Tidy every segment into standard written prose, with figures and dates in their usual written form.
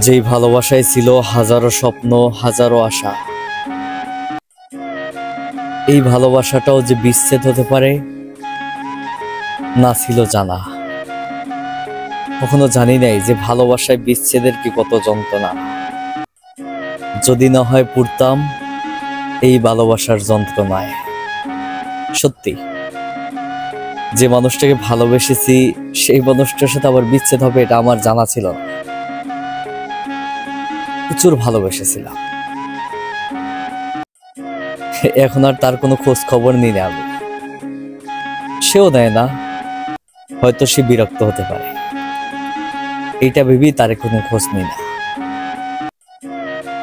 যেই ভালোবাসায় ছিল হাজারো স্বপ্ন, হাজারো আশা, এই ভালোবাসাটাও যে বিচ্ছেদ হতে পারে না ছিল জানা। কখনো জানি নাই যে ভালোবাসায় বিচ্ছেদের কি কত যন্ত্রণা। যদি না হয় পড়তাম এই ভালোবাসার যন্ত্রণায়। সত্যি, যে মানুষটাকে ভালোবেসেছি সেই মানুষটার সাথে আবার বিচ্ছেদ হবে এটা আমার জানা ছিল না। প্রচুর ভালোবেসেছিলাম, এখন আর তার কোনো খোঁজ খবর নিই না আমি। সেও দেয় না, হয়তো সে বিরক্ত হতে পারে, এইটা ভেবেই তার কোনো খোঁজ নিই না।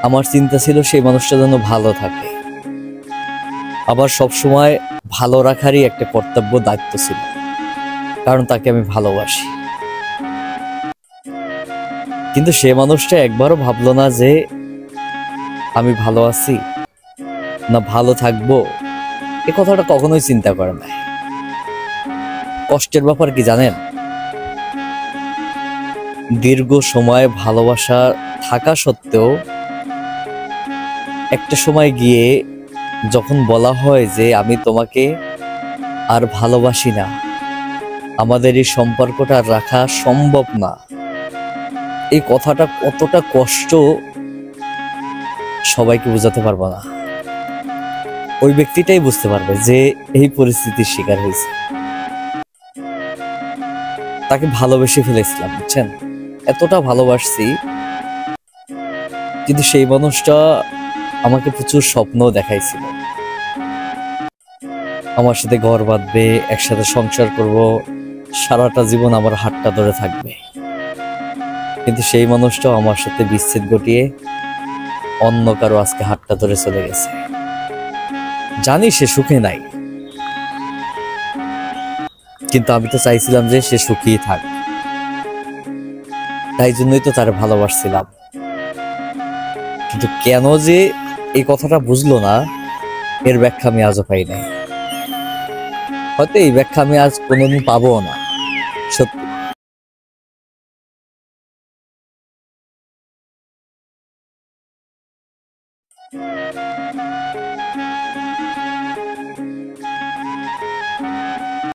আমার চিন্তা ছিল সেই মানুষটা যেন ভালো থাকে, আবার সবসময় ভালো রাখারই একটা কর্তব্য দায়িত্ব ছিল, কারণ তাকে আমি ভালোবাসি। কিন্তু সে মানুষটা একবারও ভাবলো না যে আমি ভালো আছি না ভালো থাকবো, এ কথাটা কখনোই চিন্তা করে নাই। কষ্টের ব্যাপার কি জানেন, দীর্ঘ সময় ভালোবাসা থাকা সত্ত্বেও একটা সময় গিয়ে যখন বলা হয় যে আমি তোমাকে আর ভালোবাসি না, আমাদের এই সম্পর্কটা রাখা সম্ভব না, এই কথাটা কতটা কষ্ট সবাইকে বোঝাতে পারবো না। ওই ব্যক্তিটাই বুঝতে পারবে যে এই পরিস্থিতির শিকার হয়েছে। তাকে ভালোবেসে ফেলেছিলাম, বুঝছেন, এতটা ভালোবাসছি। কিন্তু সেই মানুষটা আমাকে প্রচুর স্বপ্ন দেখাইছিল, আমার সাথে ঘর বাঁধবে, একসাথে সংসার করব, সারাটা জীবন আমার হাতটা ধরে থাকবে। কিন্তু সেই মানুষটাও আমার সাথে বিচ্ছেদ ঘটিয়ে অন্য কারো আজকে হাতটা ধরে চলে গেছে। জানি সে সুখে নাই, কিন্তু আমি তো চাইছিলাম যে সে সুখী থাক, তাই জন্যই তো তারে ভালোবাসছিলাম। কিন্তু কেন যে এই কথাটা বুঝলো না, এর ব্যাখ্যা আমি আজও পাই নাই। হয়তো এই ব্যাখ্যা আমি আজ কোনোদিন পাবো না। সত্যি।